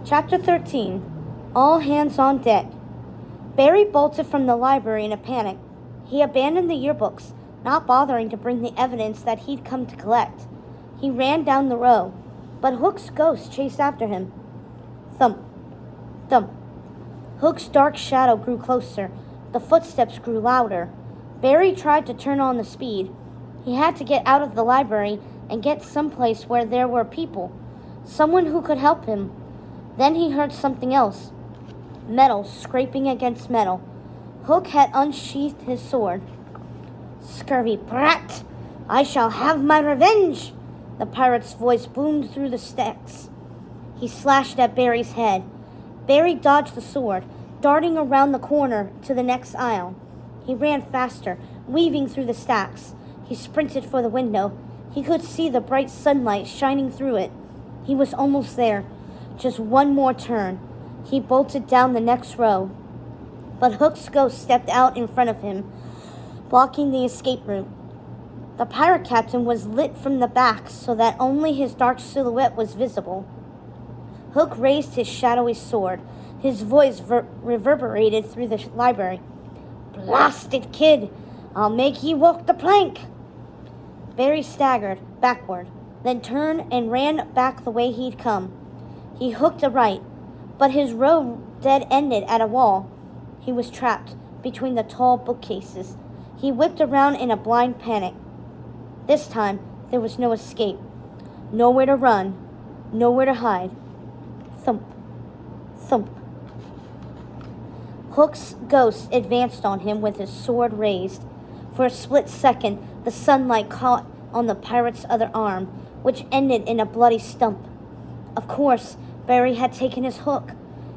Chapter 13. All Hands on Deck. Barry bolted from the library in a panic. He abandoned the yearbooks, not bothering to bring the evidence that he'd come to collect. He ran down the row, but Hook's ghost chased after him. Thump, thump. Hook's dark shadow grew closer. The footsteps grew louder. Barry tried to turn on the speed. He had to get out of the library and get someplace where there were people, someone who could help him. Then he heard something else. Metal scraping against metal. Hook had unsheathed his sword. "Scurvy brat! I shall have my revenge!" The pirate's voice boomed through the stacks. He slashed at Barry's head. Barry dodged the sword, darting around the corner to the next aisle. He ran faster, weaving through the stacks. He sprinted for the window. He could see the bright sunlight shining through it. He was almost there. Just one more turn. He bolted down the next row. But Hook's ghost stepped out in front of him, blocking the escape route. The pirate captain was lit from the back so that only his dark silhouette was visible. Hook raised his shadowy sword. His voice reverberated through the library. "Blasted kid! I'll make ye walk the plank!" Barry staggered backward, then turned and ran back the way he'd come. He hooked a right, but his road dead-ended at a wall. He was trapped between the tall bookcases. He whipped around in a blind panic. This time, there was no escape. Nowhere to run. Nowhere to hide. Thump. Thump. Hook's ghost advanced on him with his sword raised. For a split second, the sunlight caught on the pirate's other arm, which ended in a bloody stump. Of course, Barry had taken his hook.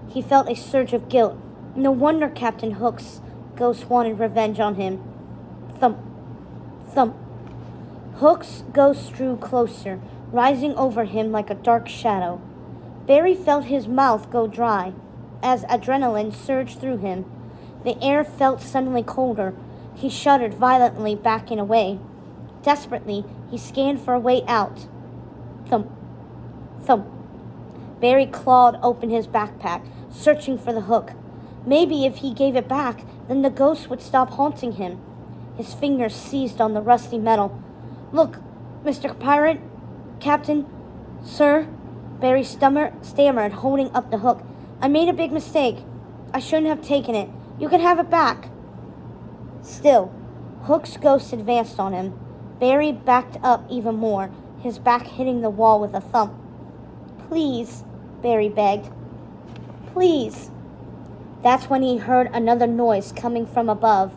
He felt a surge of guilt. No wonder Captain Hook's ghost wanted revenge on him. Thump, thump. Hook's ghost drew closer, rising over him like a dark shadow. Barry felt his mouth go dry as adrenaline surged through him. The air felt suddenly colder. He shuddered violently, backing away. Desperately, he scanned for a way out. Thump, thump. Barry clawed open his backpack, searching for the hook. Maybe if he gave it back, then the ghost would stop haunting him. His fingers seized on the rusty metal. "Look, Mr. Pirate, Captain, sir," Barry stammered, holding up the hook. "I made a big mistake. I shouldn't have taken it. You can have it back." Still, Hook's ghost advanced on him. Barry backed up even more, his back hitting the wall with a thump. "Please," Barry begged. "Please." That's when he heard another noise coming from above.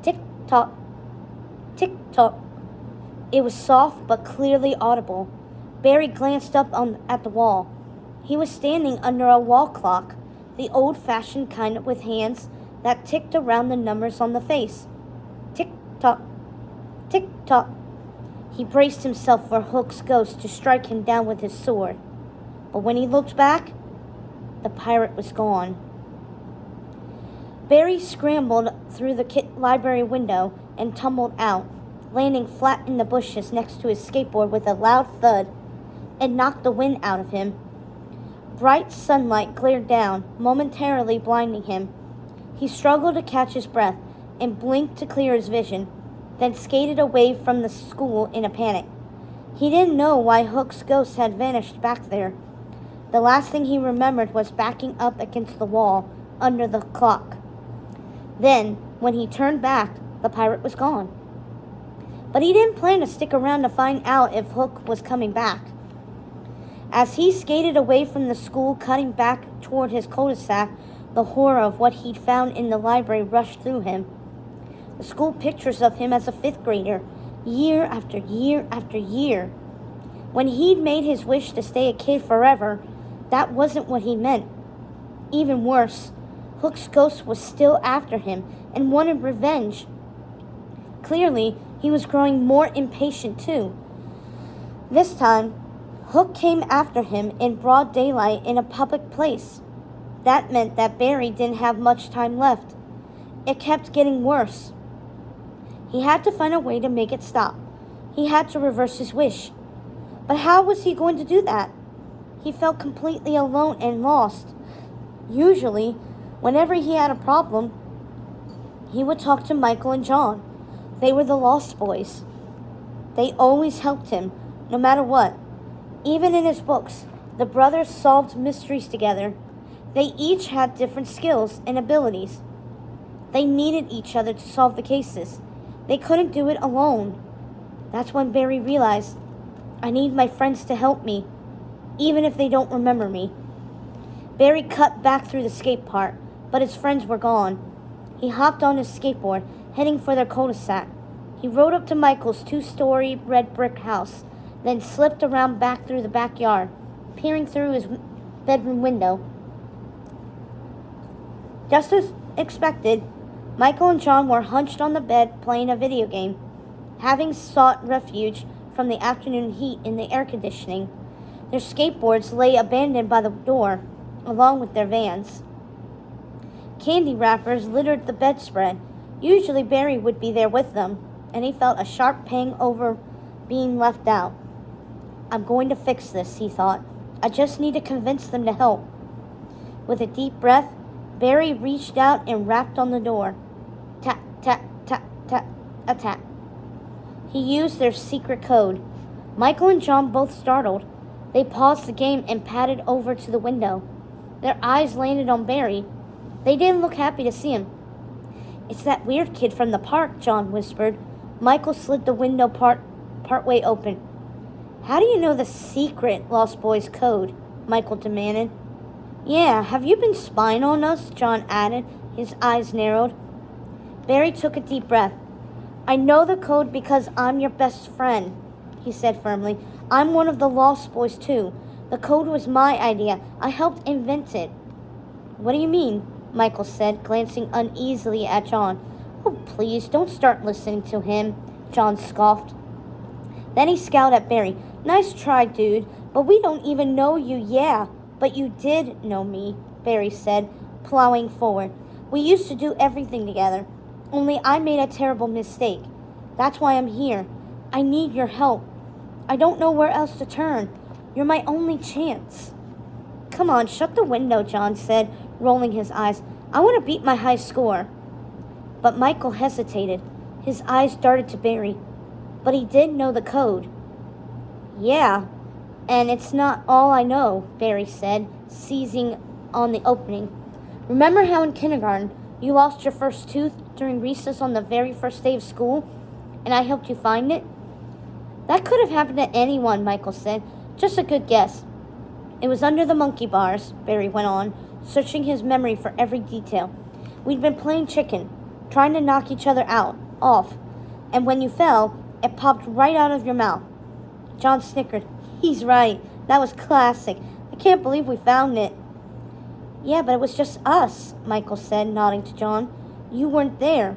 Tick-tock, tick-tock. It was soft but clearly audible. Barry glanced up at the wall. He was standing under a wall clock, the old-fashioned kind with hands that ticked around the numbers on the face. Tick-tock, tick-tock. He braced himself for Hook's ghost to strike him down with his sword. But when he looked back, the pirate was gone. Barry scrambled through the library window and tumbled out, landing flat in the bushes next to his skateboard with a loud thud. It knocked the wind out of him. Bright sunlight glared down, momentarily blinding him. He struggled to catch his breath and blinked to clear his vision, then skated away from the school in a panic. He didn't know why Hook's ghost had vanished back there. The last thing he remembered was backing up against the wall under the clock. Then, when he turned back, the pirate was gone. But he didn't plan to stick around to find out if Hook was coming back. As he skated away from the school, cutting back toward his cul-de-sac, the horror of what he'd found in the library rushed through him. The school pictures of him as a fifth grader, year after year after year. When he'd made his wish to stay a kid forever, that wasn't what he meant. Even worse, Hook's ghost was still after him and wanted revenge. Clearly, he was growing more impatient too. This time, Hook came after him in broad daylight in a public place. That meant that Barry didn't have much time left. It kept getting worse. He had to find a way to make it stop. He had to reverse his wish. But how was he going to do that? He felt completely alone and lost. Usually, whenever he had a problem, he would talk to Michael and John. They were the Lost Boys. They always helped him, no matter what. Even in his books, the brothers solved mysteries together. They each had different skills and abilities. They needed each other to solve the cases. They couldn't do it alone. That's when Barry realized, I need my friends to help me, even if they don't remember me. Barry cut back through the skate park, but his friends were gone. He hopped on his skateboard, heading for their cul-de-sac. He rode up to Michael's 2-story red brick house, then slipped around back through the backyard, peering through his bedroom window. Just as expected, Michael and John were hunched on the bed playing a video game, having sought refuge from the afternoon heat in the air conditioning. Their skateboards lay abandoned by the door, along with their vans. Candy wrappers littered the bedspread. Usually Barry would be there with them, and he felt a sharp pang over being left out. I'm going to fix this, he thought. I just need to convince them to help. With a deep breath, Barry reached out and rapped on the door. Tap, tap, tap, tap, a tap. He used their secret code. Michael and John both startled. They paused the game and padded over to the window. Their eyes landed on Barry. They didn't look happy to see him. It's that weird kid from the park, John whispered. Michael slid the window partway open. How do you know the secret Lost Boys code? Michael demanded. Yeah, have you been spying on us? John added, his eyes narrowed. Barry took a deep breath. I know the code because I'm your best friend, he said firmly. I'm one of the Lost Boys too. The code was my idea. I helped invent it. What do you mean? Michael said, glancing uneasily at John. Oh, please, don't start listening to him, John scoffed. Then he scowled at Barry. Nice try, dude, but we don't even know you. Yeah, but you did know me, Barry said, plowing forward. We used to do everything together, only I made a terrible mistake. That's why I'm here. I need your help. I don't know where else to turn. You're my only chance. Come on, shut the window, John said, rolling his eyes. I want to beat my high score. But Michael hesitated. His eyes darted to Barry. But he did know the code. Yeah, and it's not all I know, Barry said, seizing on the opening. Remember how in kindergarten you lost your first tooth during recess on the very first day of school, and I helped you find it? That could have happened to anyone, Michael said. Just a good guess. It was under the monkey bars, Barry went on, searching his memory for every detail. We'd been playing chicken, trying to knock each other off, and when you fell, it popped right out of your mouth. John snickered. He's right. That was classic. I can't believe we found it. Yeah, but it was just us, Michael said, nodding to John. You weren't there.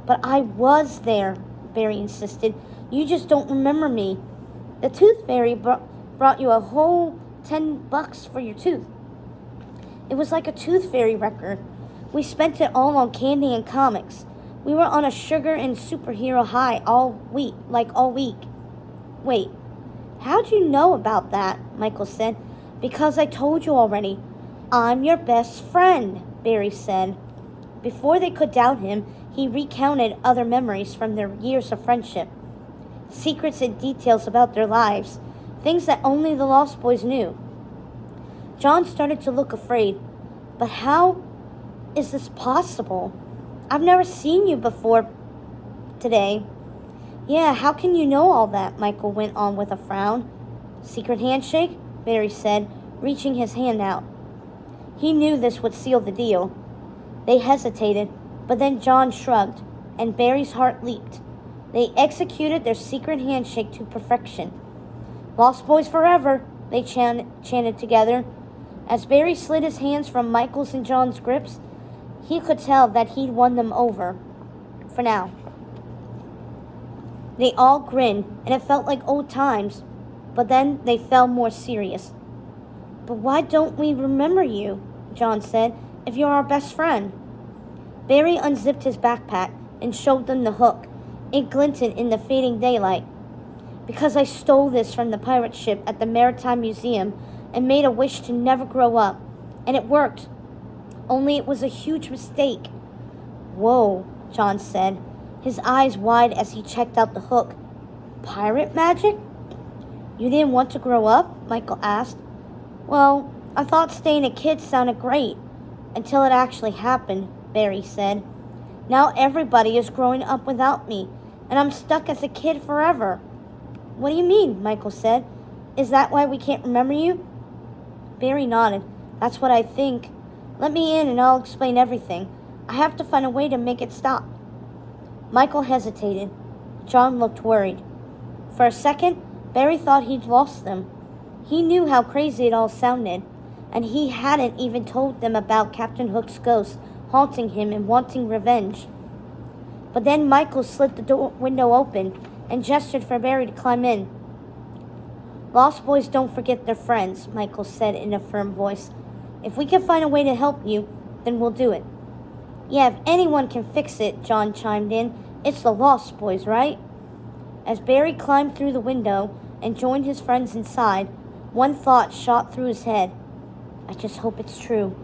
But I was there, Barry insisted. You just don't remember me. The tooth fairy brought you a whole $10 for your tooth. It was like a tooth fairy record. We spent it all on candy and comics. We were on a sugar and superhero high all week. Wait, how'd you know about that? Michael said. Because I told you already. I'm your best friend, Barry said. Before they could doubt him, he recounted other memories from their years of friendship. Secrets and details about their lives. Things that only the Lost Boys knew. John started to look afraid. But how is this possible? I've never seen you before today. Yeah, how can you know all that? Michael went on with a frown. Secret handshake? Barry said, reaching his hand out. He knew this would seal the deal. They hesitated, but then John shrugged, and Barry's heart leaped. They executed their secret handshake to perfection. Lost Boys forever, they chanted together. As Barry slid his hands from Michael's and John's grips, he could tell that he'd won them over. For now. They all grinned, and it felt like old times, but then they felt more serious. But why don't we remember you, John said, if you're our best friend? Barry unzipped his backpack and showed them the hook. It glinted in the fading daylight. Because I stole this from the pirate ship at the Maritime Museum and made a wish to never grow up. And it worked. Only it was a huge mistake. Whoa, John said, his eyes wide as he checked out the hook. Pirate magic? You didn't want to grow up? Michael asked. Well, I thought staying a kid sounded great. Until it actually happened, Barry said. Now everybody is growing up without me, and I'm stuck as a kid forever. What do you mean? Michael said. Is that why we can't remember you? Barry nodded. That's what I think. Let me in and I'll explain everything. I have to find a way to make it stop. Michael hesitated. John looked worried. For a second, Barry thought he'd lost them. He knew how crazy it all sounded, and he hadn't even told them about Captain Hook's ghost haunting him and wanting revenge. But then Michael slid the window open and gestured for Barry to climb in. Lost boys don't forget their friends, Michael said in a firm voice. If we can find a way to help you, then we'll do it. Yeah, if anyone can fix it, John chimed in, it's the Lost Boys, right? As Barry climbed through the window and joined his friends inside, one thought shot through his head. I just hope it's true.